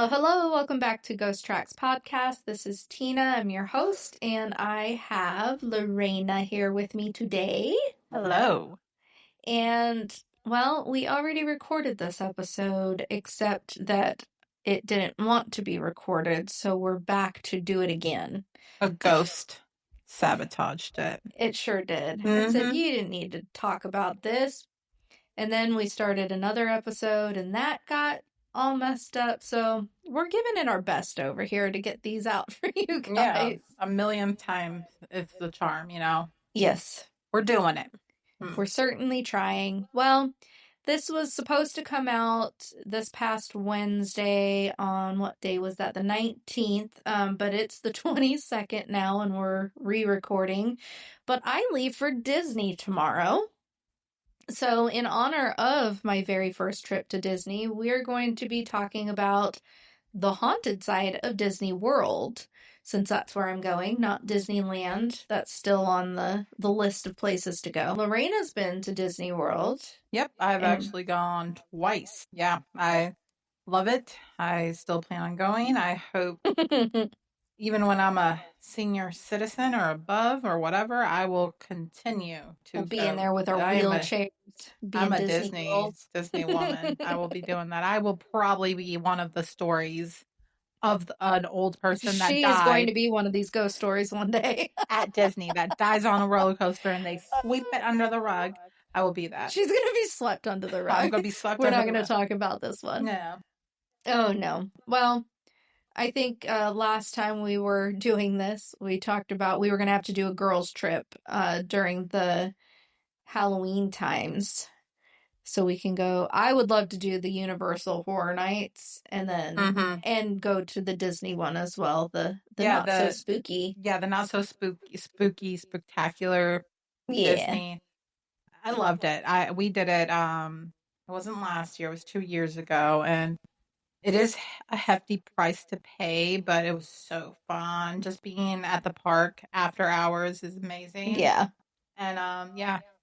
Hello, hello. Welcome back to Ghost Tracks Podcast. This is Tina. I'm your host, and I have Lorena here with me today. Hello. And, well, we already recorded this episode, except that it didn't want to be recorded, so we're back to do it again. A ghost sabotaged it. It sure did. It said, you didn't need to talk about this. And then we started another episode, and that got all messed up. So we're giving it our best over here to get these out for you guys. Yeah, a million times it's the charm, Yes. We're doing it. We're certainly trying. Well, this was supposed to come out this past Wednesday on, what day was that? The 19th. But it's the 22nd now, and we're re-recording. But I leave for Disney tomorrow. So, in honor of my very first trip to Disney, we're going to be talking about the haunted side of Disney World, since that's where I'm going, not Disneyland. That's still on the list of places to go. Lorena's been to Disney World. Yep, I've actually gone twice. Yeah, I love it. I still plan on going. I hope even when I'm a senior citizen or above or whatever, I will continue to be in there with our wheelchairs. I'm a Disney woman. I will be doing that. I will probably be one of the stories of an old person that She died. is going to be one of these ghost stories one day. At Disney that dies on a roller coaster and they sweep it under the rug. I will be that. She's going to be swept under the rug. I'm going to be swept We're under not the going to rug. talk about this one. No. Oh, no. Well, I think last time we were doing this, we talked about we were going to have to do a girls' trip during the Halloween times. So we can go. I would love to do the Universal Horror Nights and then and go to the Disney one as well. The not so spooky. Yeah, the not so spooky, spectacular Disney. I loved it. We did it. It wasn't last year. It was 2 years ago, and it is a hefty price to pay, but it was so fun. Just being at the park after hours is amazing. Yeah. And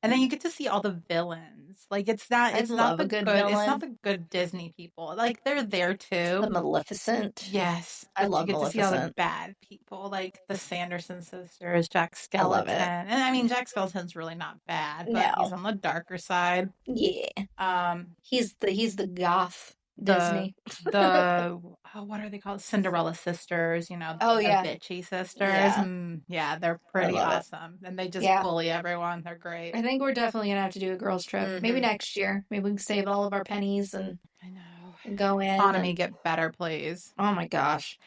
and then you get to see all the villains. Like it's not the good Disney people. Like they're there too. The Maleficent. Yes. I love you get Maleficent. to see all the bad people, like the Sanderson sisters, Jack Skellington. And I mean Jack Skellington's really not bad, but he's on the darker side. Yeah. He's the goth Disney. What are they called? Cinderella sisters, the bitchy sisters. Yeah, they're pretty awesome. And they just bully everyone. They're great. I think we're definitely going to have to do a girls' trip. Maybe next year. Maybe we can save all of our pennies and go in. Economy get better, please. Oh my gosh.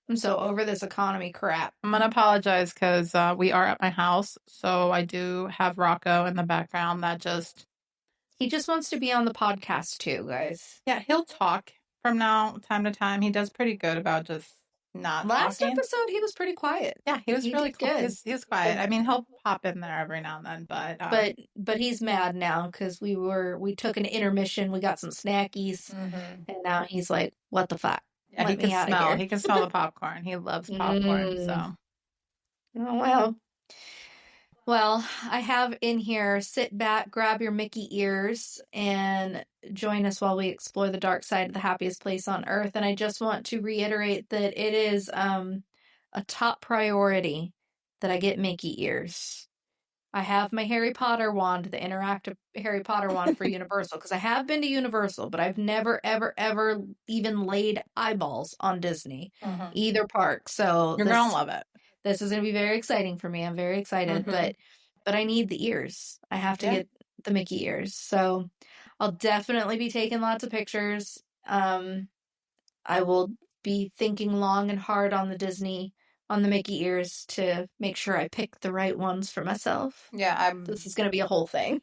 I'm so over this economy crap. I'm going to apologize because we are at my house. So I do have Rocco in the background that He just wants to be on the podcast too, guys. Yeah, he'll talk from time to time. He does pretty good about just not Last talking. episode, he was pretty quiet. Yeah, he was really good. He was quiet. I mean, he'll pop in there every now and then, but he's mad now because we took an intermission. We got some snackies, and now he's like, "What the fuck?" Yeah, he can smell the popcorn. He loves popcorn. So, oh wow. Well, I have in here, sit back, grab your Mickey ears, and join us while we explore the dark side of the happiest place on earth. And I just want to reiterate that it is a top priority that I get Mickey ears. I have my Harry Potter wand, the interactive Harry Potter wand for Universal, because I have been to Universal, but I've never, ever, ever even laid eyeballs on Disney, either park. So you're going to love it. This is going to be very exciting for me. I'm very excited, but I need the ears. I have to get the Mickey ears. So I'll definitely be taking lots of pictures. I will be thinking long and hard on the Mickey ears to make sure I pick the right ones for myself. Yeah, this is going to be a whole thing.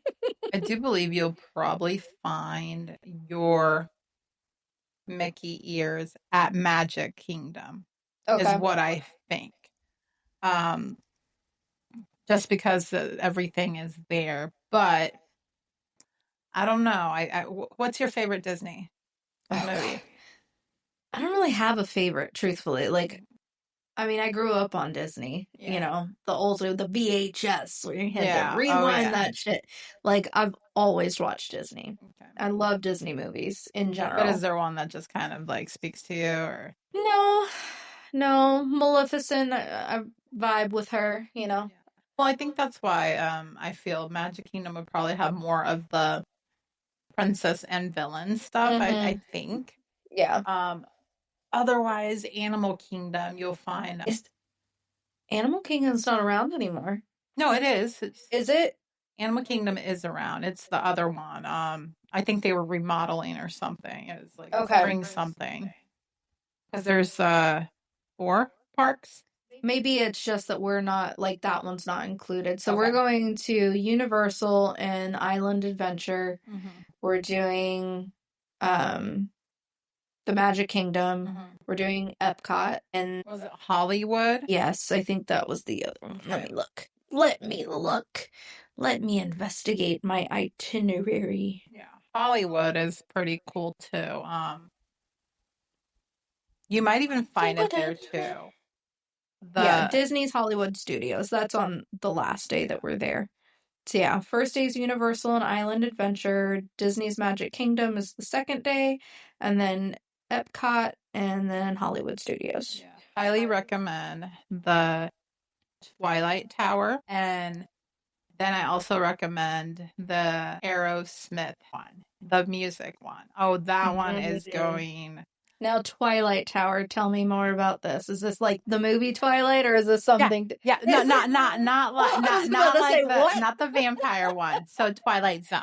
I do believe you'll probably find your Mickey ears at Magic Kingdom. Is what I think. Just because everything is there, but I don't know. What's your favorite Disney movie? I don't really have a favorite, truthfully. Like, I mean, I grew up on Disney, the older, the VHS, where you had to Yeah. Oh, rewind yeah. that shit. Like, I've always watched Disney. Okay. I love Disney movies in But is general. there one that just kind of like speaks to you, or? No, no, Maleficent, I vibe with her, you know? Yeah. Well, I think that's why I feel Magic Kingdom would probably have more of the princess and villain stuff. I Mm-hmm. think. Yeah. Um, Otherwise, Animal Kingdom, you'll find. Is Animal Kingdom's not around anymore? No, it is. It's Is it? Animal Kingdom is around. It's the other one. I think they were remodeling or something. It was like Okay. spring something. Because there's 4 parks. Maybe it's just that we're not, like, that one's not included. So we're Okay. going to Universal and Island Adventure. Mm-hmm. We're doing um the Magic Kingdom. Mm-hmm. We're doing Epcot. And Was it Hollywood? yes, I think that was the other one. Let Okay. me look. Let me look. Let me investigate my itinerary. Yeah. Hollywood is pretty cool too. You might even find it there too. Yeah, The Disney's Hollywood Studios. That's on the last day Yeah. that we're there. So yeah, first day is Universal and Island Adventure. Disney's Magic Kingdom is the second day, and then Epcot, and then Hollywood Studios. Yeah. Highly recommend the Twilight Tower, and then I also recommend the Aerosmith one, the music one. Oh, that one is going. Now, Twilight Tower, tell me more about this. Is this like the movie Twilight, or is this Yeah, something? yeah, no, not like not the vampire one. So Twilight Zone.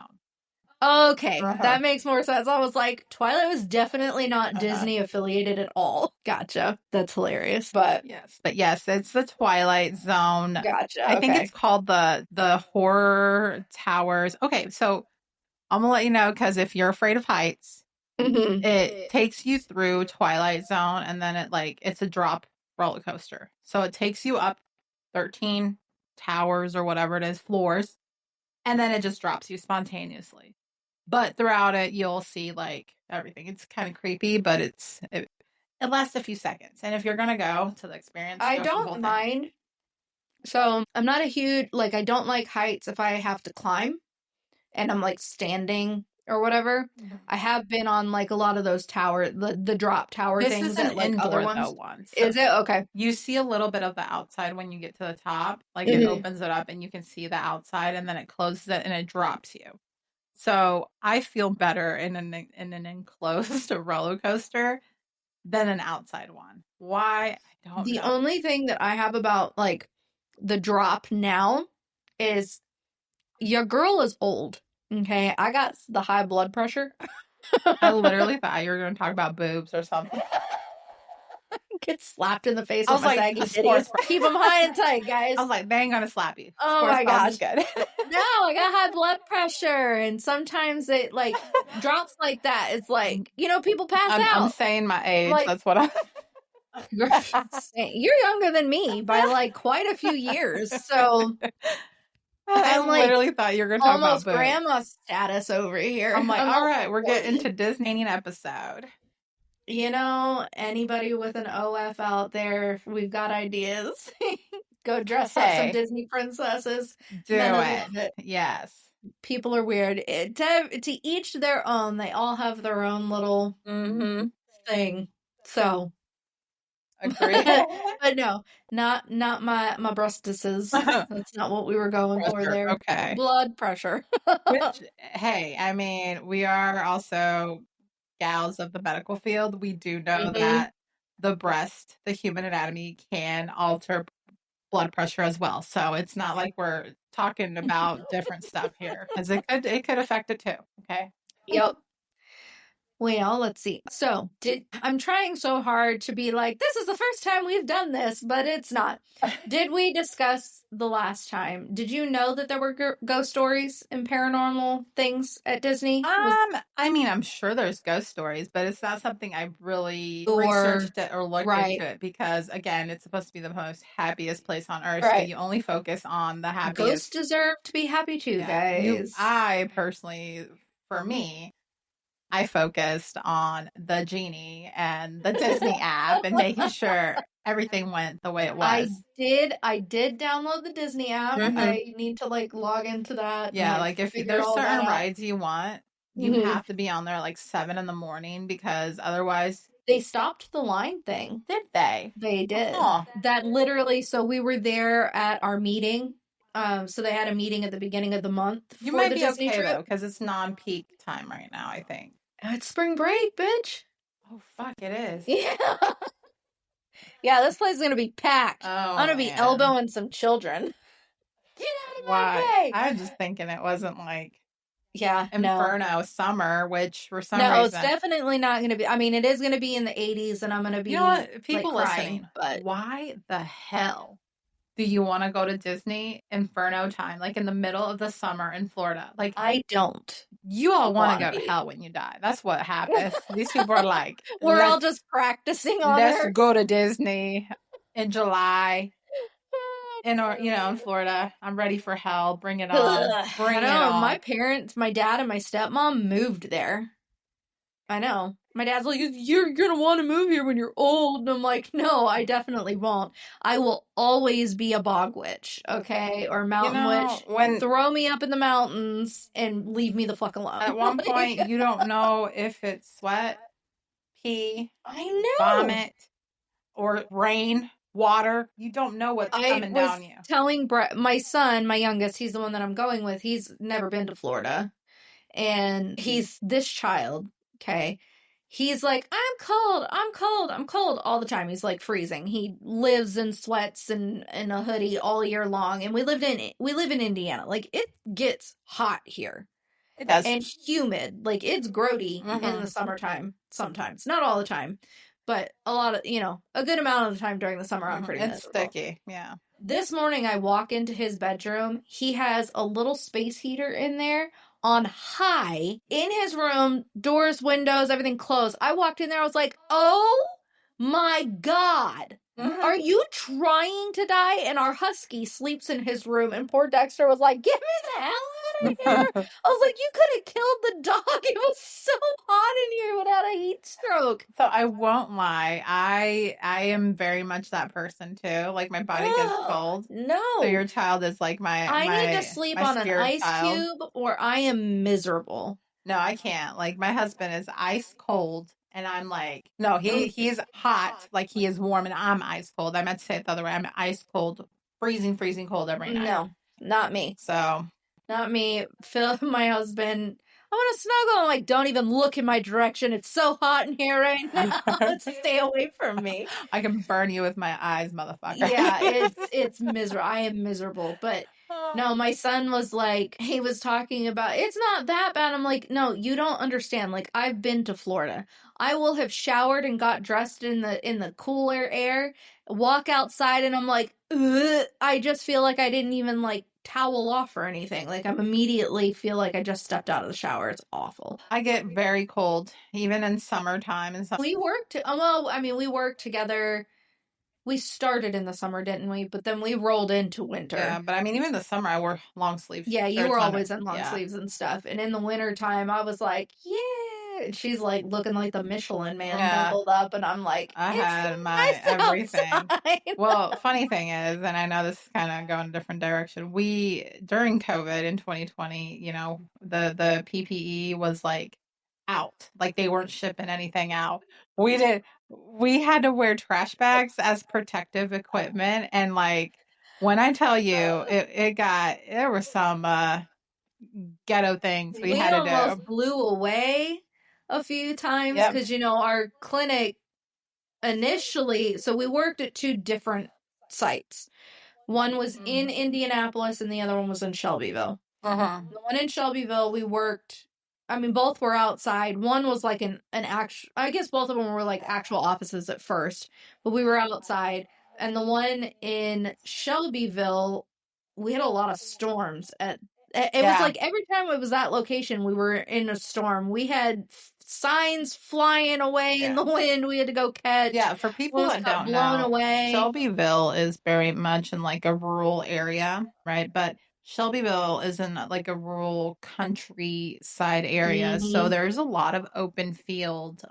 Okay, Uh-huh. that makes more sense. I was like, Twilight was definitely not Disney affiliated at all. Gotcha. That's hilarious. But yes, it's the Twilight Zone. Gotcha. I think it's called the Horror Towers. Okay, so I'm gonna let you know, because if you're afraid of heights, it takes you through Twilight Zone, and then it's a drop roller coaster. So it takes you up 13 towers or whatever it is, floors, and then it just drops you spontaneously. But throughout it, you'll see like everything. It's kind of creepy, but it lasts a few seconds. And if you're gonna go to the experience, I go for the whole don't thing. mind. So I'm not a huge, like, I don't like heights if I have to climb and I'm like standing or whatever. Mhm. I have been on like a lot of those the drop tower This things is an at like indoor other ones. one. So Is it? Okay. you see a little bit of the outside when you get to the top. Like it opens it up and you can see the outside, and then it closes it and it drops you. So I feel better in an enclosed roller coaster than an outside one. Why? I don't The know. only thing that I have about like the drop now is your girl is old. Okay. I got the high blood pressure. I literally thought you were going to talk about boobs or something. Get slapped in the face I with was my like, saggy sports titties. bra. Keep them high and tight, guys. I was like, they ain't going to slap you. Oh Sports my bra gosh. is good. No, I got high blood pressure, and sometimes it like drops like that. It's like, people pass I'm out. saying my age. Like, That's what I'm. you're younger than me by like quite a few years. So I I'm like literally thought you were going to talk about almost boobs. grandma status over here. I'm like, all right, we're 40. getting to Disney episode. Anybody with an OF out there, we've got ideas. Go dress up some Disney princesses. Do it. Yes. People are weird. To each their own. They all have their own little thing. So, agree. but no, not my breastises. That's not what we were going for there. Okay. Blood pressure. Which, hey, I mean, we are also gals of the medical field. We do know that the breast, the human anatomy, can alter blood pressure as well. So it's not like we're talking about different stuff here, because it could affect it too. Okay. Yep. Well, let's see. So, I'm trying so hard to be like, this is the first time we've done this, but it's not. Did we discuss the last time? Did you know that there were ghost stories and paranormal things at Disney? I mean, I'm sure there's ghost stories, but it's not something I've really researched it or looked into it, because again, it's supposed to be the most happiest place on earth. So you only focus on the happiest. Ghosts deserve to be happy too, guys. I personally, for me, I focused on the genie and the Disney app and making sure everything went the way it I was. did download the Disney app. Hmm. I need to like log into that and Yeah, like like if figure there's all that certain out. rides you want, you Mhm. have to be on there like 7 in the morning because otherwise, They stopped the line thing. did they? They did. Oh, That literally, so we were there at our meeting. So they had a meeting at the beginning of the month you for might the be Disney okay though trip. because it's non-peak time right now, I think. It's spring break, bitch. Oh, fuck, it is. Yeah. Yeah, this place is gonna be packed. I'm Oh gonna be man. elbowing some children. Get out of Why? my way! I was just thinking it wasn't like Yeah, no. Inferno summer, which for some No, it's reason, definitely not gonna be. I mean, it is gonna be in the 80s and I'm gonna you know be what? like People crying, listening, but why the hell do you want to go to Disney Inferno time, like in the middle of the summer in Florida? Like, I don't you all want to want go to to. hell when you die. That's what happens. These people are like, We're all just practicing on let's her. go to Disney in July in Florida. I'm ready for hell. Bring it on. Ugh, I Bring it know. My on. parents, my dad and my stepmom moved there. I know. My dad's like, you're gonna want to move here when you're old. And I'm like, no, I definitely won't. I will always be a bog witch, okay? Or You mountain know, witch. when Throw me up in the mountains and leave me the fuck alone. at one Like, point you don't know if it's sweat, pee, I know. vomit, or rain, water. You don't know what's I coming was down you. telling Brett, my son, my youngest, he's the one that I'm going with. He's never been to Florida. And he's this child, okay? He's like, I'm cold, I'm cold, I'm cold all the time. He's like freezing. He lives in sweats and in a hoodie all year long. And we live in Indiana. Like it gets hot here It does. and humid. Like it's grody in Mm-hmm. the summertime sometimes. Not all the time, but a lot of, a good amount of the time during the summer I'm Mm-hmm. pretty It's miserable. sticky. Yeah. This morning I walk into his bedroom. He has a little space heater in there on high in his room, doors, windows, everything closed. I walked in there, I was like, "Oh my God. Mm-hmm. Are you trying to die?" And our husky sleeps in his room and poor Dexter was like, "Get me the hell out of here." I was like, "You could have killed the dog. It was so hot in here without a heat stroke." So I won't lie. I am very much that person too. Like my body gets Oh, cold. So no. your child is like my I need to my sleep my on an spirit ice child. cube or I am miserable. No, I can't. Like my husband is ice cold and I'm like, no, Mm, he's hot, like he is warm and I'm ice cold. I meant to say it the other way. I'm ice cold, freezing, freezing cold every night. no, not me. So Not me. Phil, my husband, I want to snuggle. I'm like, don't even look in my direction. It's so hot in here right now. Stay away from me. I can burn you with my eyes, motherfucker. Yeah, it's miserable. I am miserable. But no, my son was like, he was talking about it's not that bad. I'm like, no, you don't understand. Like, I've been to Florida. I will have showered and got dressed in the cooler air, walk outside, and I'm like, ugh, I just feel like I didn't even like towel off or anything. Like I'm immediately feel like I just stepped out of the shower. It's awful. I get very cold, even in summertime and We worked, well, I mean, we worked together. We started in the summer, didn't we? But then we rolled into yeah, winter. but I mean, even in the summer, I wore long sleeves Yeah, you shirts were under. always in long Yeah, sleeves and stuff. And in the winter time, I was like, yeah. And she's like looking like the Michelin man yeah. bundled up. And I'm like, I it's had my nice everything. outside. Well, funny thing is, and I know this is kind of going a different direction. We during COVID in 2020, the PPE was like out, like they weren't shipping anything out. We did. We had to wear trash bags as protective equipment, and like when I tell you, there were some ghetto things we We had to almost do. blew away a few times Yep. because, our clinic initially, so we worked at two different sites. One was in Indianapolis and the other one was in Shelbyville. Uh-huh. The one in Shelbyville, we worked. I mean, both were outside. One was like an actual. I guess both of them were like actual offices at first, but we were outside. And the one in Shelbyville, we had a lot of storms. It was Yeah. like every time it was that location, we were in a storm. We had signs flying away in Yeah. the wind. We had to go catch. Yeah, for people Almost that got don't blown know, away. Shelbyville is very much in like a rural area, right? But Shelbyville is in like a rural countryside area, so Hmm. there's a lot of open field.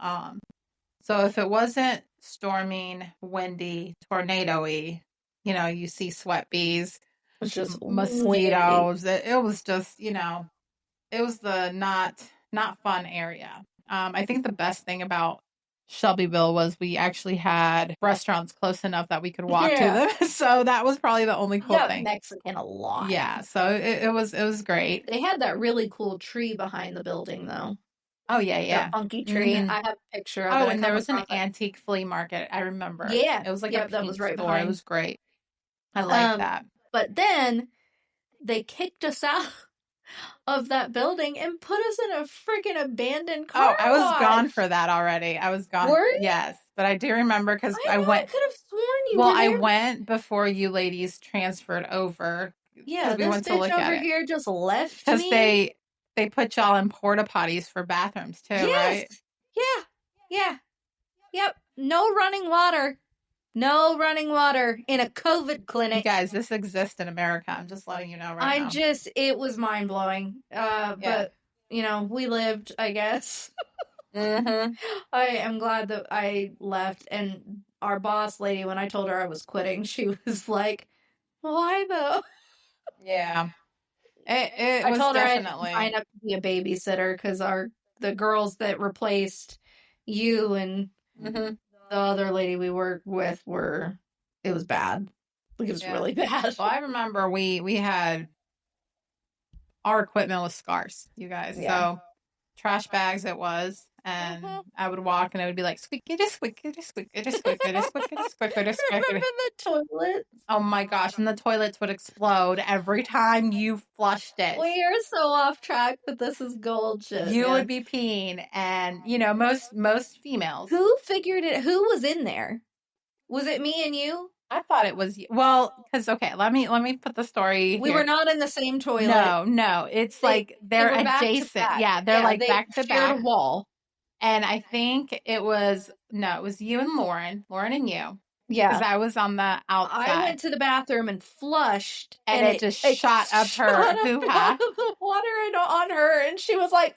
So if it wasn't storming, windy, tornado-y. You see sweat bees, It's just windy. mosquitoes. It was just, it was the not fun area. I think the best thing about Shelbyville was we actually had restaurants close enough that we could walk to Yeah. them. So that was probably the only cool Yep, thing. Mexican a lot. Yeah, so it was great. They had that really cool tree behind the building, though. Oh yeah, That yeah. funky tree. Hmm. I have a picture of it. Oh, I and there come was an across it. antique flea market. I remember. Yeah. It was like a Yep, that was paint right store. It behind. was great. I like Um, that. but then they kicked us out of that building and put us in a freaking abandoned car Oh, I was gone wash. for that already. I was gone. Were you? Yes, but I do remember because I I know I went. could have sworn you Well, were I there. went before you ladies transferred over Yeah, because we this went to bitch look at over it. here just left Because me. they put y'all in porta potties for bathrooms too, Yes. right? Yeah. Yeah. Yep. No running water. No running water in a COVID You clinic. guys, this exists in America. I'm just letting you know right now. It was mind blowing. Yeah. But we lived, I guess. Mm-hmm. I am glad that I left. And our boss lady, when I told her I was quitting, she was like, "Why though?" Yeah. It I was told her I didn't definitely. sign up to be a babysitter because the girls that replaced you and Hmm. the other lady we worked with it was bad. Like, it was Yeah. really bad. Well, I remember we had our equipment was scarce, you guys. Yeah. So trash bags it was. And Mhm. I would walk and it would be like squeakity squeakity squeakity squeakity squeakity squeakity Remember squeakity. the toilet? Oh my gosh. And the toilets would explode every time you flushed it. We are so off track, but this is gold shit, You would man. be peeing and most females. Who figured it? Who was in there? Was it me and you? I thought it was well, because okay, let me put the story We were here. not in the same toilet. No, no, it's They like they they're were back to adjacent. back. Yeah, they're Yeah, like they back to shared a back. wall. And I think it was no, it was you and Lauren and you, because Yeah. I was on the I outside, went to the bathroom and flushed, and and it it just it shot up shot her up hoo out ha. of the water and on her, and she was like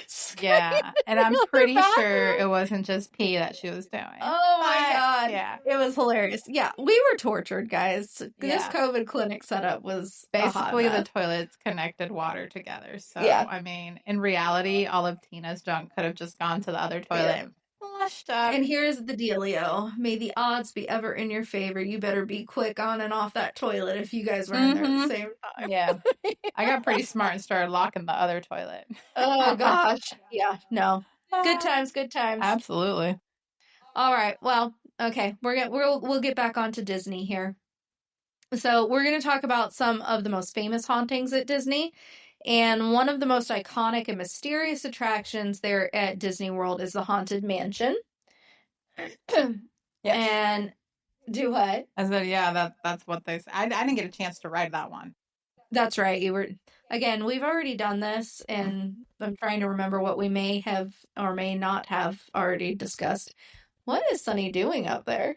screaming Yeah, and in I'm the other pretty sure bathroom. it wasn't just pee that she was doing, Oh my but god. yeah, It was hilarious. Yeah, we were tortured, guys. This yeah. COVID clinic setup was a hot Basically, the mess. toilets connected water together. So, Yeah. I mean, in reality, all of Tina's junk could have just gone to the other Yeah. toilet and flushed up. And here's the dealio. May the odds be ever in your favor. You better be quick on and off that toilet if you guys were in there at the Mm-hmm. same time. Yeah. I got pretty smart and started locking the other toilet. Oh gosh. Yeah, no. Good times, good times. Absolutely. All right. Well, okay. We'll get back onto Disney here. So, we're going to talk about some of the most famous hauntings at Disney. And one of the most iconic and mysterious attractions there at Disney World is the Haunted Mansion. Yes. And do what? I said, yeah, that's what they said. I didn't get a chance to ride that one. That's right. Again, we've already done this, and I'm trying to remember what we may have or may not have already discussed. What is Sunny doing up there?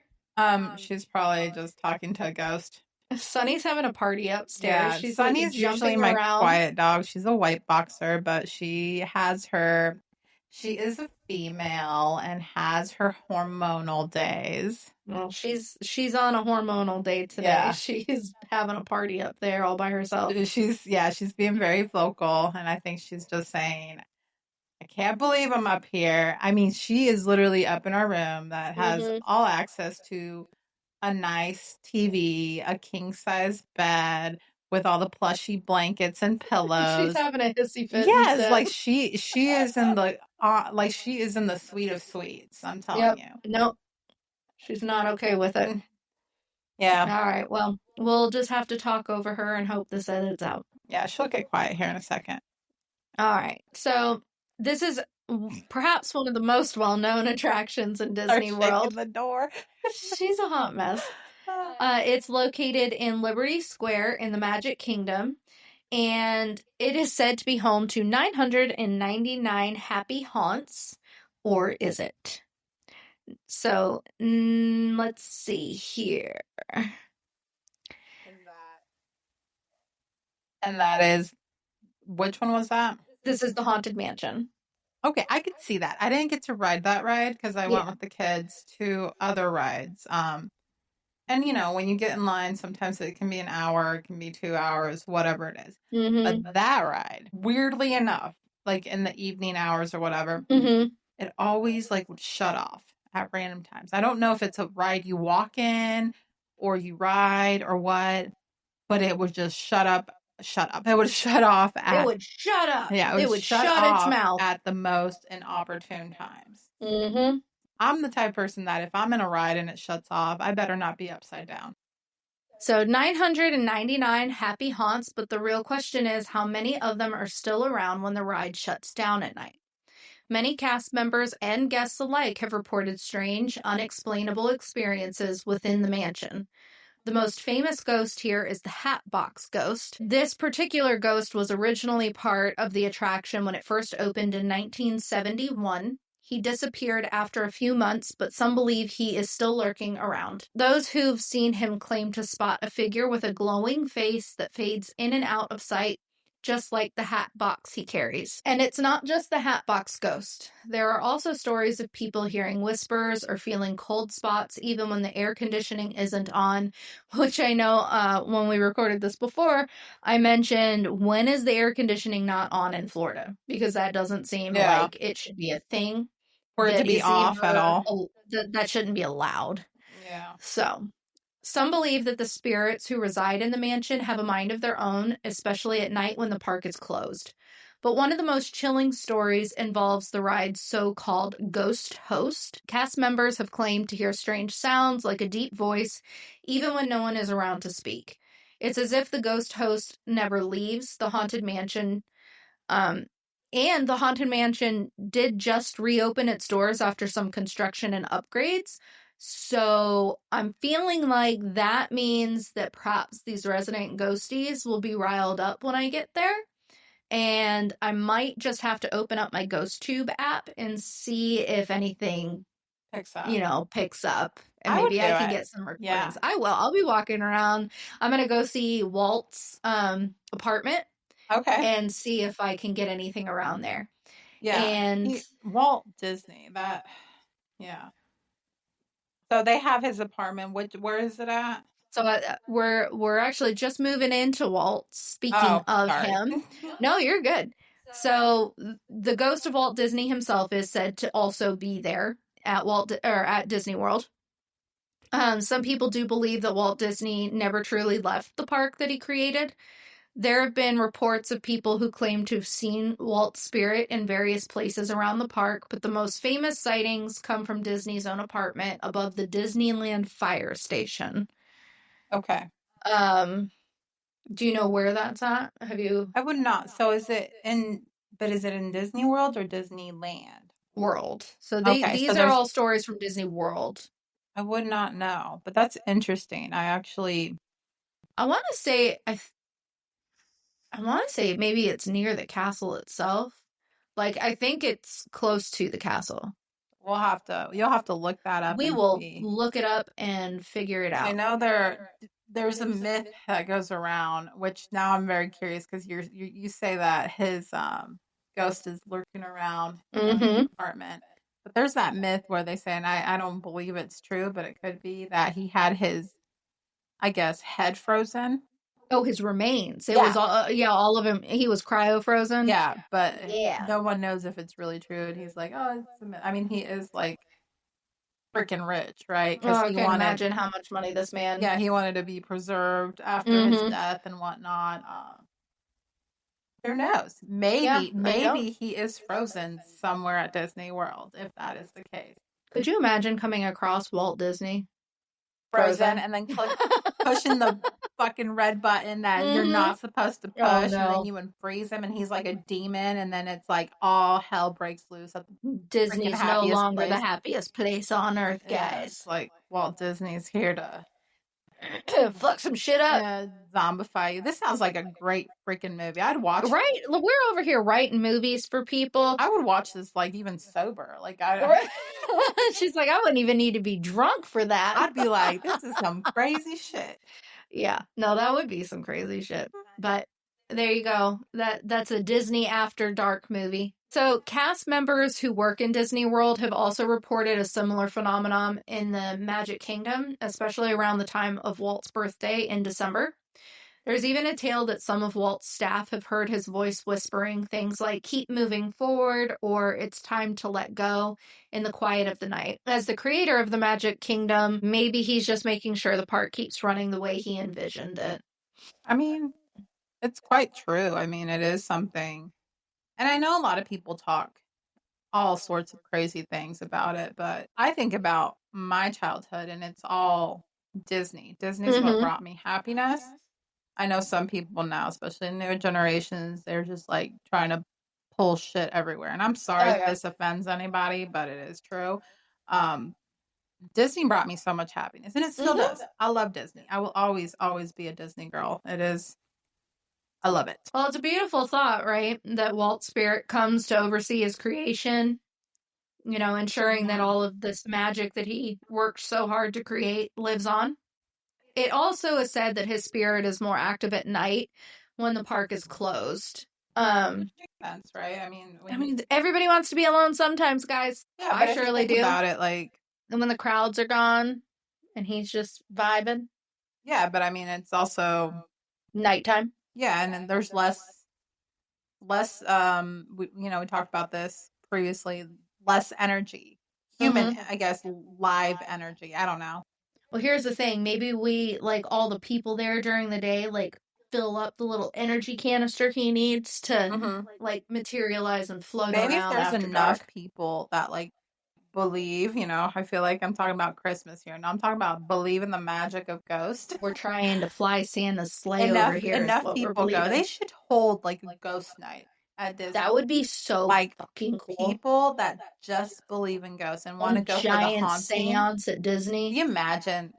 She's probably just talking to a ghost. Sunny's having a party upstairs. Yeah, She's like Sunny's usually jumping my around. quiet dog. She's a white boxer, but she is a female and has her hormonal days. Well, she's on a hormonal day today. Yeah. She's having a party up there all by herself. She's being very vocal, and I think she's just saying, I can't believe I'm up here. I mean, she is literally up in our room that has Mhm. all access to a nice TV, a king size bed with all the plushy blankets and She's pillows. having a hissy fit Yes, instead. like she is in the like she is in the suite of suites. I'm telling Yep. you. Nope. She's not okay with it. Mm, yeah, All right. Well, we'll just have to talk over her and hope this edits out. yeah. She'll get quiet here in a second. All right. So this is perhaps one of the most well-known attractions in Start Disney shaking World. the door. She's a hot mess. It's located in Liberty Square in the Magic Kingdom, and it is said to be home to 999 happy haunts, or is it? So, let's see here. And that is which one was that? This is the Haunted Mansion. Okay, I could see that. I didn't get to ride that ride because I went Yeah. with the kids to other rides. And when you get in line, sometimes it can be an hour, it can be 2 hours, whatever it is. Mm-hmm. But that ride, weirdly enough, like in the evening hours or whatever, Mm-hmm. it always like would shut off at random times. I don't know if it's a ride you walk in or you ride or what, but it would just shut up. It would shut off It at would shut up. yeah, it It would would shut shut its off mouth. at the most inopportune times. Mm-hmm. I'm the type of person that if I'm in a ride and it shuts off, I better not be upside down. So 999 happy haunts, but the real question is how many of them are still around when the ride shuts down at night? Many cast members and guests alike have reported strange, unexplainable experiences within the mansion. The most famous ghost here is the Hatbox Ghost. This particular ghost was originally part of the attraction when it first opened in 1971. He disappeared after a few months, but some believe he is still lurking around. Those who've seen him claim to spot a figure with a glowing face that fades in and out of sight, just like the hat box he carries. And it's not just the hat box ghost. There are also stories of people hearing whispers or feeling cold spots even when the air conditioning isn't on, which I know when we recorded this before, I mentioned when is the air conditioning not on in Florida? Because that doesn't seem Yeah. like it should be a thing For it to that be is off at ever, all. that shouldn't be allowed. Yeah. So, some believe that the spirits who reside in the mansion have a mind of their own, especially at night when the park is closed. But one of the most chilling stories involves the ride's so-called ghost host. Cast members have claimed to hear strange sounds like a deep voice, even when no one is around to speak. It's as if the ghost host never leaves the haunted mansion. Um, and the Haunted Mansion did just reopen its doors after some construction and upgrades. So I'm feeling like that means that perhaps these resident ghosties will be riled up when I get there. And I might just have to open up my GhostTube app and see if anything, Picks up. picks up. And I would maybe do I can it. get some Yeah. recordings. I will. I'll be walking around. I'm going to go see Walt's apartment Okay. and see if I can get anything around there. Yeah. And Walt Disney. Yeah. So they have his apartment. Where is it at? so we're actually just moving into Walt. Speaking Oh, of sorry. him, no, you're good. So the ghost of Walt Disney himself is said to also be there at at Disney World. Some people do believe that Walt Disney never truly left the park that he created. There have been reports of people who claim to have seen Walt's spirit in various places around the park, but the most famous sightings come from Disney's own apartment above the Disneyland Fire Station. Okay. Um, do you know where that's at? Have you I would not. So is it in Disney World or Disneyland? World? So Okay. So these are all stories from Disney World. I would not know, but that's interesting. I want to say I want to say maybe it's near the castle itself. Like I think it's close to the castle. you'll have to look that up We and will see. look it up and figure it 'Cause I out. know there's a myth that goes around, which now I'm very curious because you say that his ghost is lurking around in his Mm-hmm. apartment. But there's that myth where they say, and I don't believe it's true, but it could be that he had his, I guess, head frozen. Oh, his remains. It was Yeah, all yeah, all of him. He was cryo frozen. yeah, but Yeah. no one knows if it's really true. And he's like, oh, it's a myth. I mean, he is like freaking rich, right? Oh, Because I can't imagine how much money this man. he wanted to be preserved after his Mm-hmm. death and whatnot. Who knows? Yeah, I don't. Maybe he is frozen somewhere at Disney World, if that is the case. Could you imagine coming across Walt Disney Frozen frozen? and then pushing the fucking red button that you're Mm-hmm. not supposed to Oh push, and then no. you unfreeze him, and he's like a demon, and then it's like all hell breaks loose at the freaking Disney's no happiest longer the place. happiest place on earth, Yeah, it's guys. like Walt Disney's here to Fuck some shit up. zombify you. This sounds like a great freaking movie. I'd watch this. Right? Look, we're over here writing movies for people. I would watch this like even sober. She's like, I wouldn't even need to be drunk for that. I'd be like, this is some crazy shit. Yeah, no, that would be some crazy shit. But there you go. That's a Disney After Dark movie. So, cast members who work in Disney World have also reported a similar phenomenon in the Magic Kingdom, especially around the time of Walt's birthday in December. There's even a tale that some of Walt's staff have heard his voice whispering things like, keep moving forward, or it's time to let go in the quiet of the night. As the creator of the Magic Kingdom, maybe he's just making sure the park keeps running the way he envisioned it. I mean, it's quite true. I mean, it is something. And I know a lot of people talk all sorts of crazy things about it, but I think about my childhood and it's all Disney. Disney's what Mm-hmm. brought me happiness. I know some people now, especially in newer generations, they're just like trying to pull shit everywhere. And I'm Oh, sorry if yeah. this offends anybody, but it is true. Um, Disney brought me so much happiness, and it still Mm-hmm. does. I love Disney. I will always, always be a Disney girl. It is, I love it. Well, it's a beautiful thought, right? That Walt's spirit comes to oversee his creation, ensuring that all of this magic that he worked so hard to create lives on. It also is said that his spirit is more active at night when the park is closed. Um, Which makes sense, right? I mean, I mean, everybody wants to be alone sometimes, guys. yeah, I but if you surely think do. about it, like, And when the crowds are gone and he's just vibing, yeah, but I mean, it's also, nighttime. yeah, and then there's less we talked about this previously, less energy, human, Mm-hmm. I guess, live energy. I don't know. Well, here's the thing. Maybe we, like all the people there during the day, like fill up the little energy canister he needs to, Hmm. like, materialize and float Maybe if around there's after enough dark. people that like believe, I feel like I'm talking about Christmas here. No, I'm talking about believe in the magic of ghosts. We're trying to fly Santa's sleigh over enough here, is enough what we're people go. believing. They should hold like a ghost night at That Disney. would be so Like fucking cool. people that just believe in ghosts and want to One go for the giant haunting. seance at Can Disney. you imagine?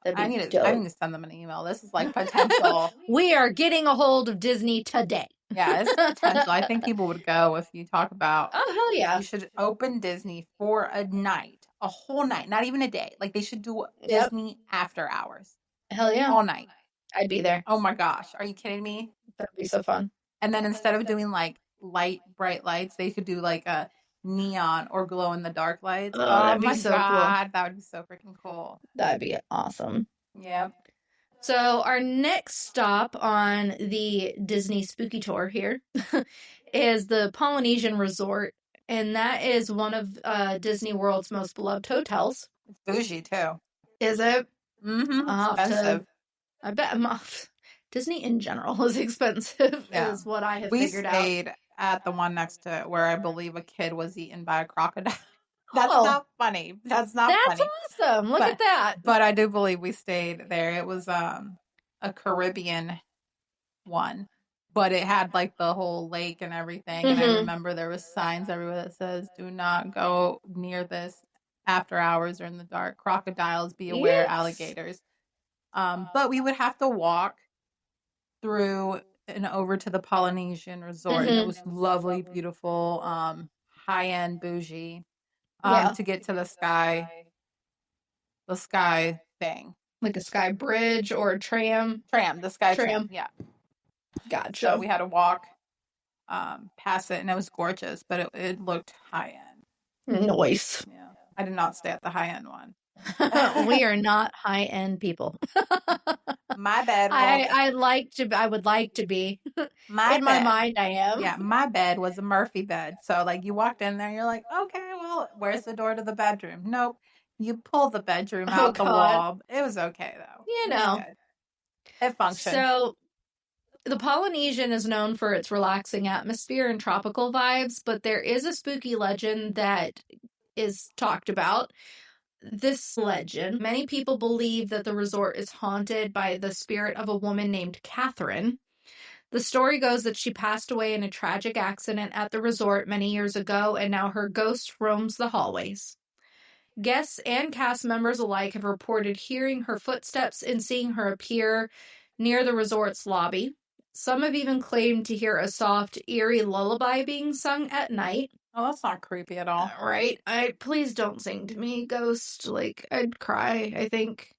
That'd I be need to I dope. need to send them an email. This is like potential. We are getting a hold of Disney today. Yeah, it's potential. I think people would go if you talk about Oh, hell yeah. you should open Disney for a night, a whole night, not even a day. Like they should do Yep. Disney after hours, Hell yeah. all night. I'd be there. Oh my gosh, are you kidding me? That'd be so fun. And then instead of doing like bright lights, they could do like a neon or glow in the dark lights. Oh, Oh that'd be my so cool. god, that would be so freaking cool. That'd be awesome. Yeah. So, our next stop on the Disney Spooky Tour here is the Polynesian Resort, and that is one of Disney World's most beloved hotels. It's bougie too. Is it? Mm-hmm. I'll have to. Expensive. I bet I'm off. Disney in general is expensive, Yeah. is what I have We figured out. stayed at the one next to it where I believe a kid was eaten by a crocodile. That's Oh, not funny. That's not that's funny. awesome. Look But at that. but I do believe we stayed there. It was a Caribbean one. But it had like the whole lake and everything. And I Hmm. remember there was signs everywhere that says, do not go near this after hours or in the dark. Crocodiles, be aware, Yes. alligators. But we would have to walk through and over to the Polynesian resort, and it Hmm. was lovely, beautiful, high end, bougie. Yeah. To get to the sky thing, Like a sky bridge or a tram. the sky tram, Tram. yeah. Gotcha. So we had to walk past it, and it was gorgeous, but it looked high end. Noise. Yeah, I did not stay at the high end one. We are not high end people. My bed. I would like to be. My In my bed. mind I am. Yeah, my bed was a Murphy bed. So like you walked in there, you're like, okay, well, where's the door to the bedroom? Nope. You pull the bedroom Oh out the God. wall. It was okay though. You It was know. good. It functioned. So the Polynesian is known for its relaxing atmosphere and tropical vibes, but there is a spooky legend that is talked about. This legend, many people believe that the resort is haunted by the spirit of a woman named Catherine. The story goes that she passed away in a tragic accident at the resort many years ago, and now her ghost roams the hallways. Guests and cast members alike have reported hearing her footsteps and seeing her appear near the resort's lobby. Some have even claimed to hear a soft, eerie lullaby being sung at night. Oh, that's not creepy at all. Right? Please don't sing to me, ghost. Like, I'd cry, I think.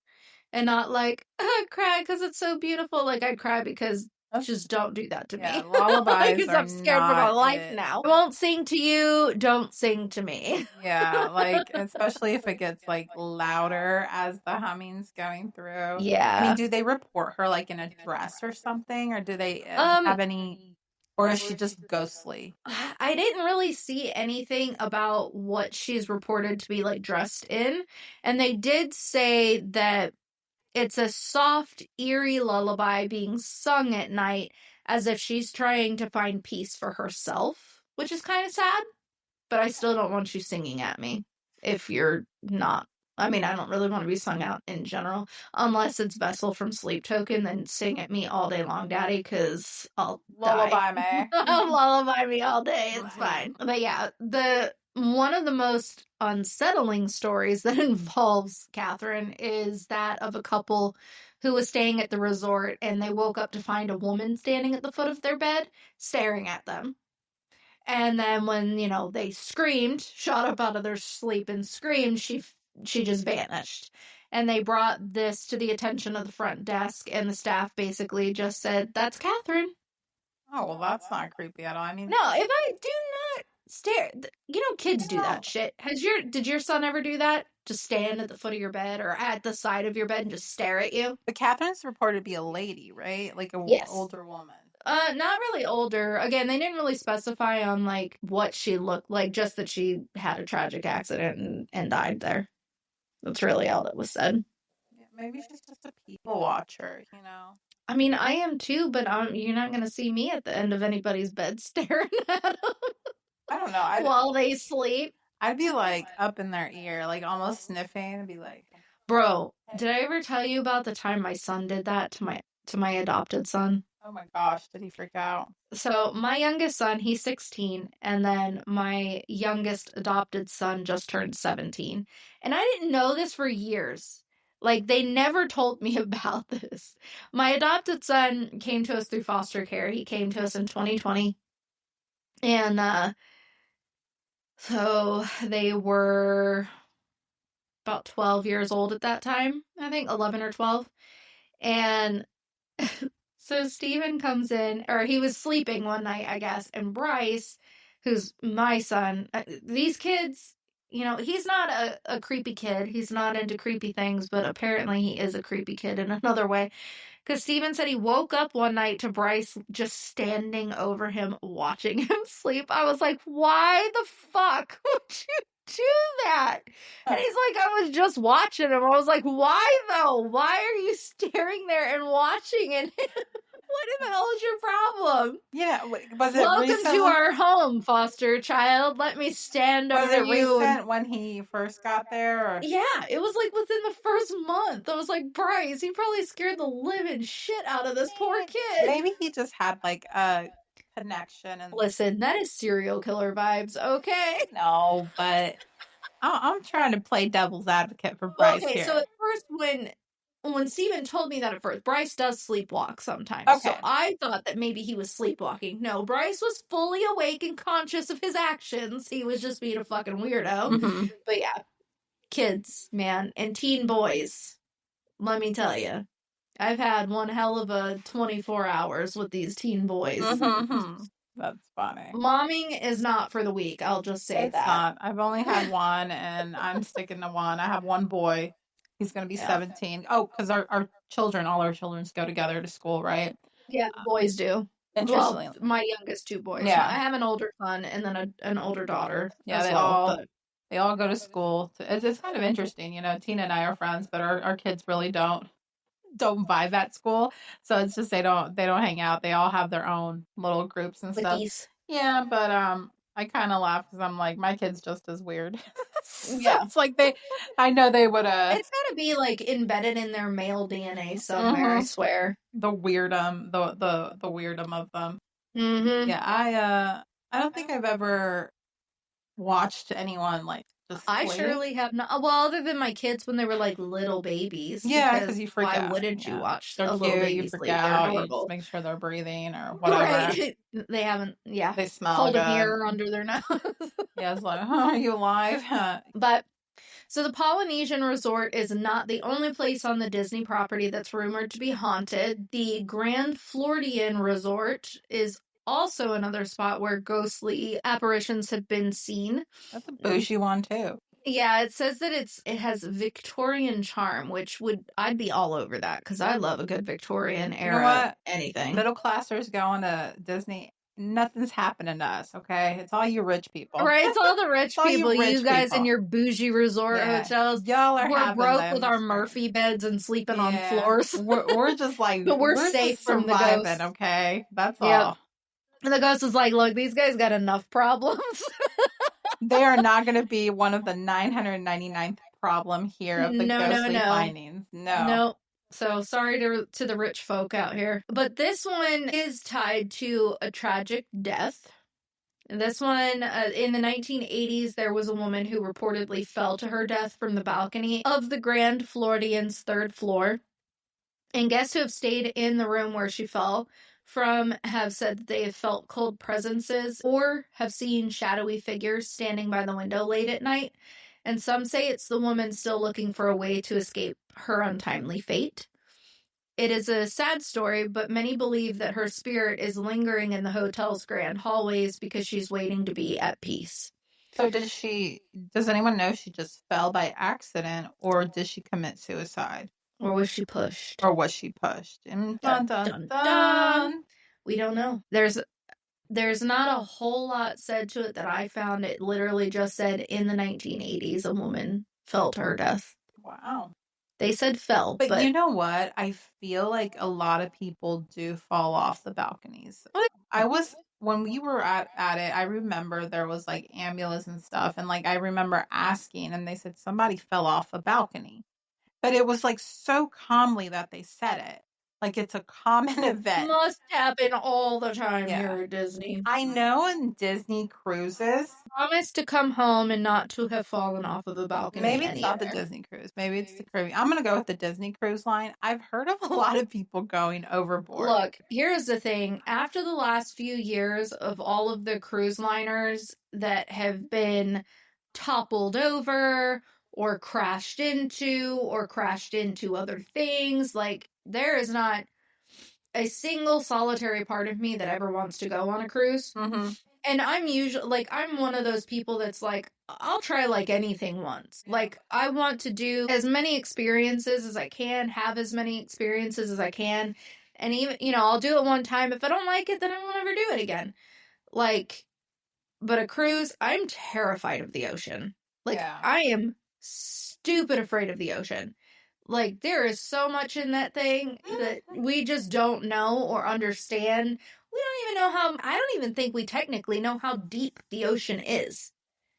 And not like, I'd cry because it's so beautiful. Like, I'd cry because Just don't do that to Yeah, me. lullabies Because are I'm scared for my not life it. now. I won't sing to you. Don't sing to me. Yeah, like, especially if it gets, like, louder as the humming's going through. I mean, Yeah. do they report her, like, in a dress or something, or do they, Um, have any, or is she just ghostly? I didn't really see anything about what she's reported to be like dressed in. And they did say that it's a soft, eerie lullaby being sung at night as if she's trying to find peace for herself, which is kind of sad. But I still don't want you singing at me if you're not. I mean, I don't really want to be sung out in general, unless it's Vessel from Sleep Token. Then sing at me all day long, Daddy, because I'll die. Lullaby me. Lullaby me all day. It's Mhm. fine. But yeah, the one of the most unsettling stories that involves Catherine is that of a couple who was staying at the resort and they woke up to find a woman standing at the foot of their bed staring at them. And then when, they screamed, shot up out of their sleep and screamed, she just vanished. And they brought this to the attention of the front desk, and the staff basically just said, "That's Catherine." Oh, well, that's not creepy at all. I mean, No, if I do not stare, kids do no. that shit. Did your son ever do that? Just stand at the foot of your bed or at the side of your bed and just stare at you? But Catherine's reported to be a lady, right? Like a Yes. older woman. Not really older. Again, they didn't really specify on like what she looked like, just that she had a tragic accident and died there. That's really all that was said. Yeah, maybe she's just a people watcher. I mean, I am too, but you're not gonna see me at the end of anybody's bed staring at them I don't know. while they sleep. I'd be like up in their ear, like almost sniffing and be like, Bro, did I ever tell you about the time my son did that to my adopted son? oh my gosh, did he freak out? So my youngest son, he's 16, and then my youngest adopted son just turned 17. And I didn't know this for years. Like, they never told me about this. My adopted son came to us through foster care. He came to us in 2020. And so they were about 12 years old at that time, I think 11 or 12. And so Steven comes in, or he was sleeping one night, I guess, and Bryce, who's my son, these kids, he's not a creepy kid. He's not into creepy things, but apparently he is a creepy kid in another way. Because Steven said he woke up one night to Bryce just standing over him, watching him sleep. I was like, why the fuck would you do that? And he's like, I was just watching him. I was like, why though? Why are you staring there and watching it? What the hell is your problem? Yeah, was it Welcome recent? to our home, foster child. Let me stand Was over it you. recent when he first got there? Or? Yeah, it was like within the first month. I was like, Bryce, he probably scared the living shit out of this poor kid. Maybe he just had like a connection. And Listen, that is serial killer vibes, okay? no, but I'm trying to play devil's advocate for Bryce Okay, here. so at first when Steven told me that at first, Bryce does sleepwalk sometimes. So Okay. I thought that maybe he was sleepwalking. No, Bryce was fully awake and conscious of his actions. He was just being a fucking weirdo. Mm-hmm. But yeah, kids, man, and teen boys. Let me tell you, I've had one hell of a 24 hours with these teen boys. Mm-hmm. That's funny. Momming is not for the weak. I'll just say It's that. not. I've only had one, and I'm sticking to one. I have one boy. He's going to be 17. Oh, because all our children go together to school, right? Yeah, boys do. Interestingly. Well, my youngest two boys. Yeah. I have an older son and then an older daughter. Yeah, as they well, all but they all go to school. It's kind of interesting, Tina and I are friends, but our kids really don't vibe at school. So it's just they don't hang out. They all have their own little groups and stuff. Wickies. Yeah, but I kind of laugh because I'm like my kid's just as weird. So Yeah. it's like I know they would It's gotta be like embedded in their male DNA somewhere, I swear. the weirdum of them. Mm-hmm. Yeah, I don't think I've ever watched anyone like just I sleep. surely have not. Well, other than my kids when they were like little babies. Yeah, because you freak why out. wouldn't Yeah. you watch They're a cute, little you baby freak sleep? They're out, you just adorable. make sure they're breathing or whatever. Right. They haven't, yeah. They smell Hold good. a mirror under their nose. Yeah, it's like, oh, are you alive? But So the Polynesian Resort is not the only place on the Disney property that's rumored to be haunted. The Grand Floridian Resort is also another spot where ghostly apparitions have been seen. That's a bougie one too. Yeah, it says that it has Victorian charm, which I'd be all over that because I love a good Victorian You know era what? anything. Middle classers going to Disney. Nothing's happening to us, okay? It's all you rich people. Right, it's all the rich It's all people, you you rich guys in people. your bougie resort Yeah. hotels. Y'all are We're having broke with them our experience. Murphy beds and sleeping on Yeah. floors. We're just like But we're we're safe just from the surviving, ghosts. okay? That's Yep. all. And the ghost is like, look, these guys got enough problems. They are not going to be one of the 999th problem here of the No, no, ghostly no. findings. No. No. So sorry to the rich folk out here. But this one is tied to a tragic death. And this one, in the 1980s, there was a woman who reportedly fell to her death from the balcony of the Grand Floridian's third floor. And guests who have stayed in the room where she fell from have said that they have felt cold presences or have seen shadowy figures standing by the window late at night. And some say it's the woman still looking for a way to escape her untimely fate. It is a sad story, but many believe that her spirit is lingering in the hotel's grand hallways because she's waiting to be at peace. So does anyone know she just fell by accident or did she commit suicide? Or was she pushed? Or was she pushed? And Dun, dun dun, dun dun. dun. We don't know. There's not a whole lot said to it that I found. It literally just said in the 1980s a woman fell to her death. Wow. They said fell, But but you know what? I feel like a lot of people do fall off the balconies. When we were at it, I remember there was like ambulances and stuff, and like I remember asking, and they said somebody fell off a balcony. But it was like so calmly that they said it. Like it's a common event. must happen all the time Yeah. here at Disney. I know in Disney cruises, Promise to come home and not to have fallen off of a balcony. maybe it's not the Disney cruise. Maybe it's the Caribbean. I'm gonna go with the Disney cruise line. I've heard of a lot of people going overboard. Look, here's the thing. After the last few years of all of the cruise liners that have been toppled over or crashed into other things, like there is not a single solitary part of me that ever wants to go on a cruise. Mm-hmm. And I'm usually like, I'm one of those people that's like, I'll try like anything once. Like, I want to do as many experiences as I can, have as many experiences as I can. And even, I'll do it one time. If I don't like it, then I won't ever do it again. Like, but a cruise, I'm terrified of the ocean. Like, Yeah. I am stupid afraid of the ocean. Like, there is so much in that thing that we just don't know or understand. We don't even know I don't even think we technically know how deep the ocean is.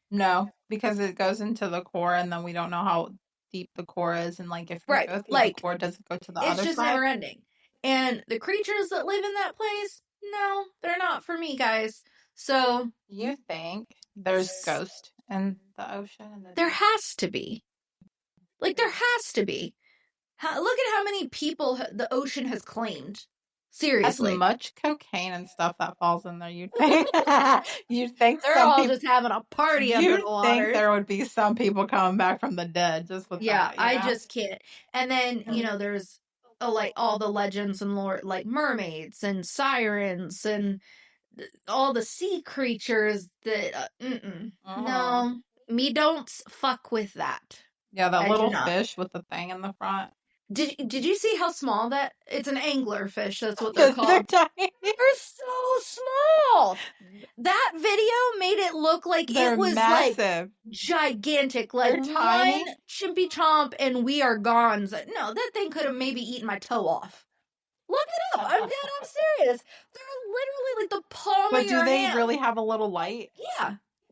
No, because it goes into the core and then we don't know how deep the core is. And like if you Right, go through like, the core, does it go to the it's other just side? never ending. And the creatures that live in that place, no, they're not for me, guys. So, You think there's ghosts in the ocean? there has to be. Like, there has to be. Look at how many people the ocean has claimed. Seriously. As much cocaine and stuff that falls in there, you'd think They're all just having a party under the water. You'd think there would be some people coming back from the dead just with Yeah, that. I just can't. And then, there's like all the legends and lore, like mermaids and sirens and all the sea creatures that, no, me don't fuck with that. Yeah, the I little do not. fish with the thing in the front. Did you see how small it's an anglerfish, that's what they're called. They're tiny. They're so small. That video made it look like They're it was massive. like gigantic, like They're tiny. one chimpy chomp and we are gone. No, that thing could have maybe eaten my toe off. Look it up. I'm serious. They're literally like the palm But of your do they hand. really have a little light?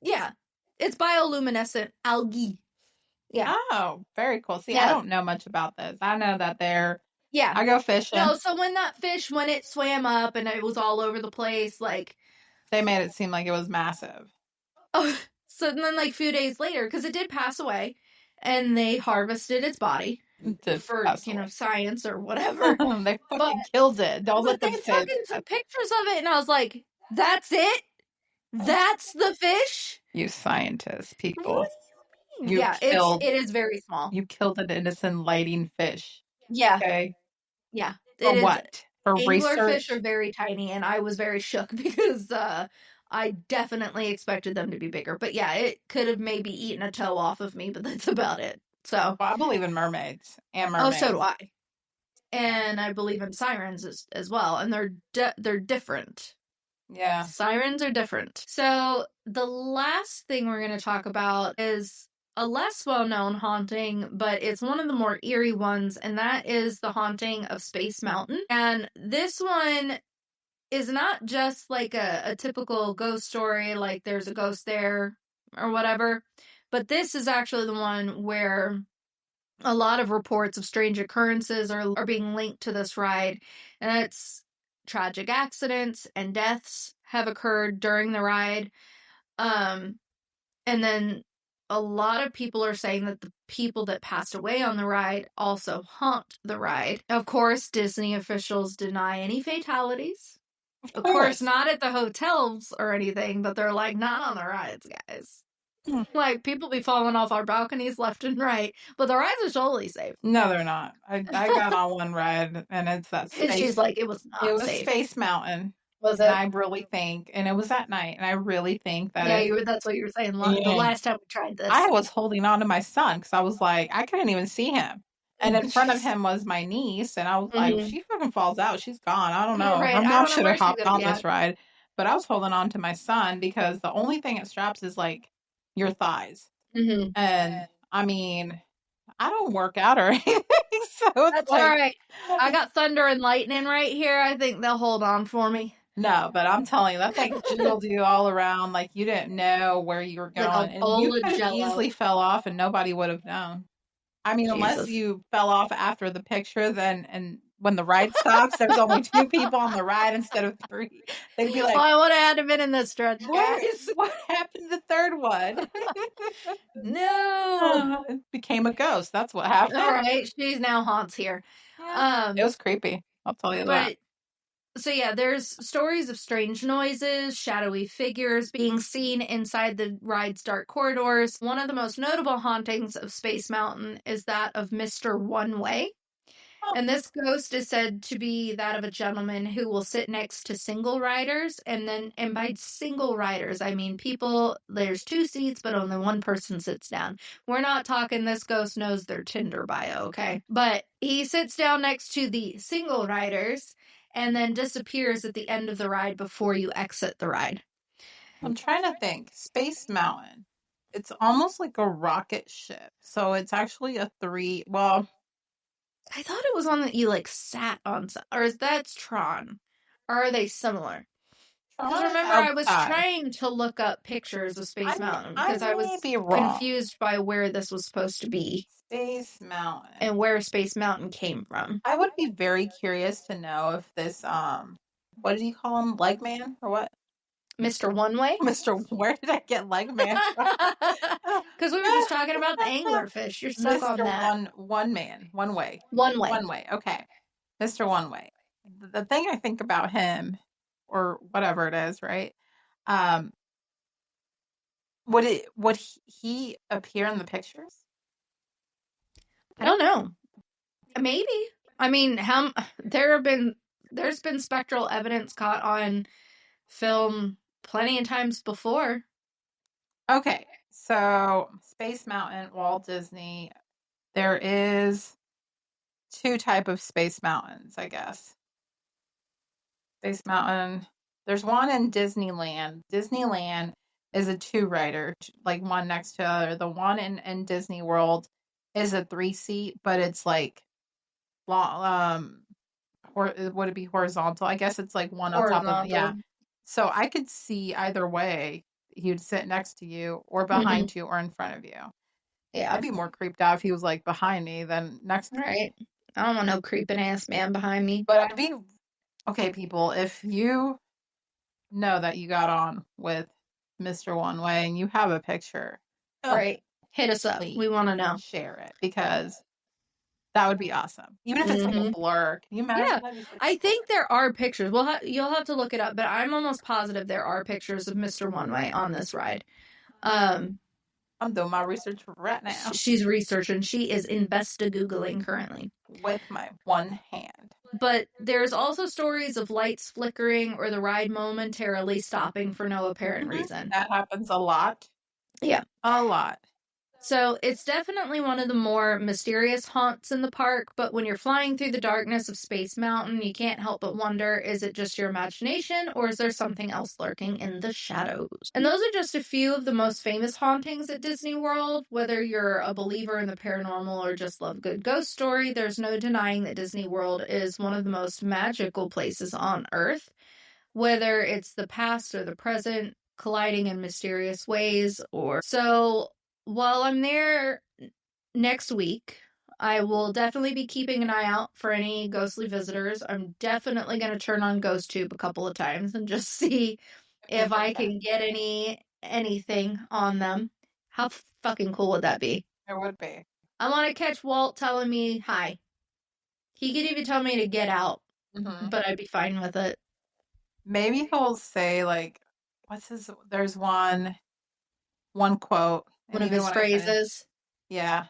Yeah. It's bioluminescent algae. Yeah. Oh, very cool. See, Yeah. I don't know much about this. I know that Yeah. I go fishing. No, so when it swam up and it was all over the place, like, they made it seem like it was massive. oh, so then like a few days later, because it did pass away, and they harvested its body for science or whatever. They fucking killed it. Don't let them They fucking took pictures of it, and I was like, "That's it? That's the fish?" You scientists, people. You Yeah, killed it is very small. you killed an innocent lighting fish. Yeah, Okay. yeah. For It is what? For anglerfish are research? very tiny, and I was very shook because I definitely expected them to be bigger. But yeah, it could have maybe eaten a toe off of me, but that's about it. So, Well, I believe in mermaids and oh, so do mermaids. I. And I believe in sirens as well, and they're different. Yeah. Sirens are different. So, the last thing we're going to talk about is a less well known haunting, but it's one of the more eerie ones, and that is the haunting of Space Mountain. And this one is not just like a typical ghost story, like there's a ghost there or whatever, but this is actually the one where a lot of reports of strange occurrences are being linked to this ride, and it's tragic accidents and deaths have occurred during the ride. Um, and then a lot of people are saying that the people that passed away on the ride also haunt the ride. Of course, Disney officials deny any fatalities. Of Of course, course. not at the hotels or anything, but they're like, not on the rides, guys. Hmm. Like, people be falling off our balconies left and right, but the rides are totally safe. No, they're not. I got on one ride and it's that And she's space. like, it was It not was safe. Space Mountain. Was And it? I really think, and it was at night, and I really think that Yeah, it, that's what you were saying the yeah, last time we tried I this. was holding on to my son because I was like, I couldn't even see him. And in front of him was my niece, and I was like, Mm-hmm. she fucking falls out. She's gone. I don't know. Her Right. I mom don't know should have where she's hopped gonna on be this at. ride, but I was holding on to my son because the only thing it straps is like your thighs. Mm-hmm. And I mean, I don't work out or anything, so it's That's all like, right. I got thunder and lightning right here. I think they'll hold on for me. no, but I'm telling you, that thing jiggled you all around like you didn't know where you were Like going, a and you bowl of could have jello. easily fell off and nobody would have known. I mean, unless Jesus. you fell off after the picture, then and when the ride stops, there's only two people on the ride instead of three. They'd be Well, like, I would have had to been in this stretch, "Where? guys. What happened to the third one?" No. It became a ghost. That's what All happened. right, she's now haunts here. Yeah, it Um, was creepy. I'll tell you that. but so yeah, there's stories of strange noises, shadowy figures being seen inside the ride's dark corridors. One of the most notable hauntings of Space Mountain is that of Mr. One Way. Oh, And this ghost is said to be that of a gentleman who will sit next to single riders. And by single riders, I mean people, there's two seats, but only one person sits down. We're not talking this ghost knows their Tinder bio, okay? But he sits down next to the single riders and then disappears at the end of the ride before you exit the ride. I'm trying to think. Space Mountain. It's almost like a rocket ship. So it's actually a three. Well, I thought it was one that you like sat on, or is that's Tron? Or are they similar? Because Tron is remember, I was outside. trying to look up pictures of Space Mountain I because I may was be wrong. confused by where this was supposed to be Space Mountain. and where Space Mountain came from. I would be very curious to know if this what did you call him? Leg man or what? Mr. One Way? Mr. Where did I get leg man from? Because we were just talking about the anglerfish. You're stuck on Mr. that. One man, one way. One Way. One way. Okay. Mr. One Way. The thing I think about him or whatever it is, right? Um would he appear in the pictures? I don't know. Maybe. I mean, there's been spectral evidence caught on film plenty of times before. Okay. So, Space Mountain, Walt Disney, there is two type of Space Mountains, I guess. Space Mountain. There's one in Disneyland. Disneyland is a two-rider, like one next to the other. The one in Disney World is a three-seat, but it's like long, would it be horizontal? I guess it's like one on top of, yeah. Horizontal. So I could see either way. He would sit next to you or Hmm. behind you or in front of you. Yeah. I'd be more creeped out if he was like behind me than next All to me. right. I don't want no creeping ass man behind me. But I'd be okay, people, if you know that you got on with Mr. One Way and you have a picture, Right. Hit us up. please We want to know. share it because that would be awesome. Even if it's like a Hmm. blur. Can you imagine Yeah. that? Just like I a blur. think there are pictures. You'll have to look it up, but I'm almost positive there are pictures of Mr. One Way on this ride. Um, I'm doing my research right now She's researching. She is Investa-Googling currently. with my one hand. But there's also stories of lights flickering or the ride momentarily stopping for no apparent reason. That happens a lot. Yeah. A lot. So it's definitely one of the more mysterious haunts in the park, but when you're flying through the darkness of Space Mountain, you can't help but wonder, is it just your imagination, or is there something else lurking in the shadows? And those are just a few of the most famous hauntings at Disney World. Whether you're a believer in the paranormal or just love good ghost story, there's no denying that Disney World is one of the most magical places on Earth. Whether it's the past or the present, colliding in mysterious ways, so while I'm there next week, I will definitely be keeping an eye out for any ghostly visitors. I'm definitely going to turn on GhostTube a couple of times and just see if I can get anything on them. How fucking cool would that be? It would be. I want to catch Walt telling me hi. He could even tell me to get out, but I'd be fine with it. Maybe he'll say like, there's one quote. One of his phrases. Yeah.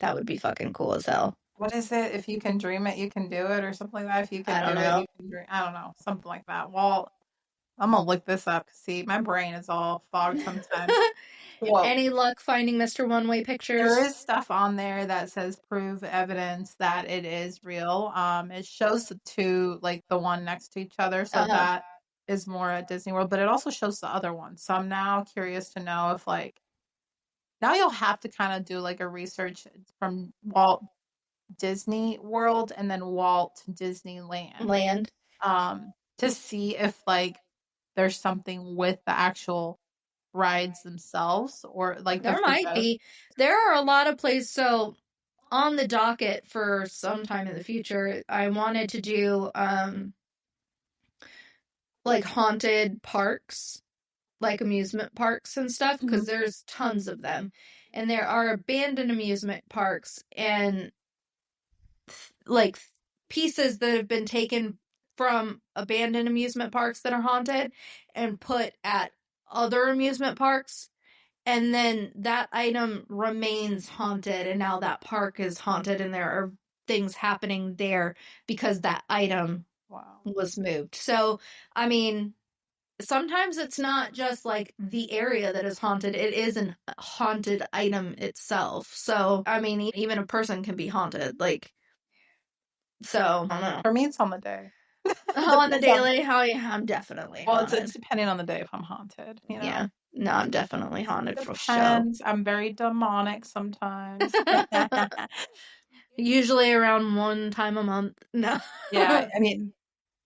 That would be fucking cool as hell. What is it? If you can dream it, you can do it, or something like that. If you can do it, you can dream. I don't know, something like that. Well, I'm gonna look this up. See, my brain is all fogged sometimes. Any luck finding Mr. One-Way pictures? There is stuff on there that says prove evidence that it is real. It shows the two, like the one next to each other, so that is more at Disney World, but it also shows the other one. So I'm now curious to know if now you'll have to kind of do like a research from Walt Disney World and then Walt Disneyland to see if there's something with the actual rides themselves, or there might be. There are a lot of places. So on the docket for some time in the future, I wanted to do haunted parks, like amusement parks and stuff, because there's tons of them, and there are abandoned amusement parks and pieces that have been taken from abandoned amusement parks that are haunted and put at other amusement parks, and then that item remains haunted, and now that park is haunted, and there are things happening there because that item was moved. So, I mean, sometimes it's not just the area that is haunted, it is a haunted item itself. So, I mean, even a person can be haunted. So, I don't know. For me, it's on the day. On the daily? Oh, yeah, I'm definitely haunted. It's depending on the day if I'm haunted, you know? Yeah. No, I'm definitely haunted for sure. I'm very demonic sometimes. Usually around one time a month. No. Yeah, I mean,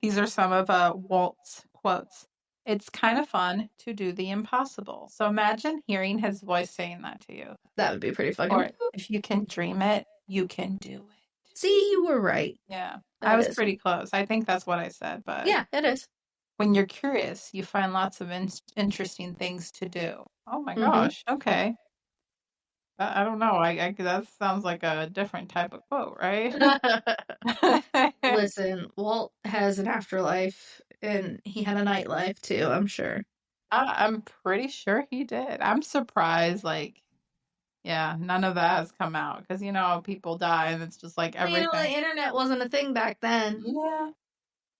these are some of Walt's quotes. It's kind of fun to do the impossible. So imagine hearing his voice saying that to you. That would be pretty fucking cool. If you can dream it, you can do it. See, you were right. Yeah, I was pretty close. I think that's what I said, but yeah, it is. When you're curious, you find lots of interesting things to do. Oh my gosh. Okay. I don't know. That sounds like a different type of quote, right? Listen, Walt has an afterlife, and he had a nightlife too, I'm sure. I'm pretty sure he did. I'm surprised, yeah, none of that has come out, because people die and it's just everything. The internet wasn't a thing back then. Yeah.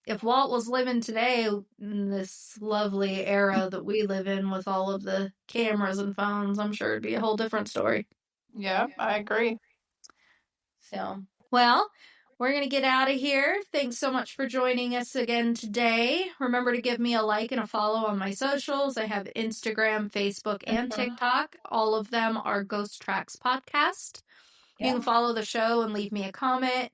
If Walt was living today in this lovely era that we live in with all of the cameras and phones, I'm sure it'd be a whole different story. Yeah, I agree. So, well, we're going to get out of here. Thanks so much for joining us again today. Remember to give me a like and a follow on my socials. I have Instagram, Facebook, and TikTok. All of them are Ghost Tracks Podcast. You can follow the show and leave me a comment.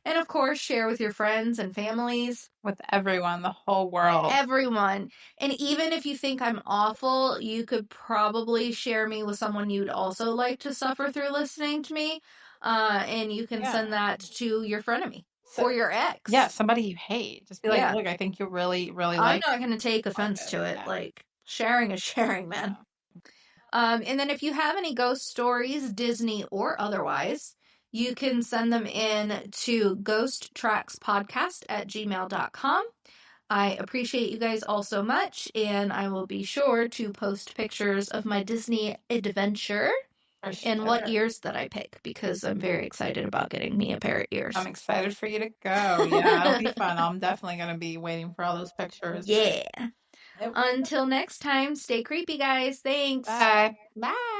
And of course, share with your friends and families. With everyone, the whole world. Everyone. And even if you think I'm awful, you could probably share me with someone you'd also like to suffer through listening to me. And you can send that to your frenemy or your ex. Yeah, somebody you hate. Just be like, look, I think you really, really like I'm not going to take offense to it. Sharing is sharing, man. Yeah. And then if you have any ghost stories, Disney or otherwise, you can send them in to ghosttrackspodcast@gmail.com. I appreciate you guys all so much, and I will be sure to post pictures of my Disney adventure For and what sure. ears that I pick because I'm very excited about getting me a pair of I'm ears. excited for you to go. Yeah, it'll be fun. I'm definitely going to be waiting for all those pictures. Yeah. Yep. Until next time, stay creepy, guys. Thanks. Bye. Bye.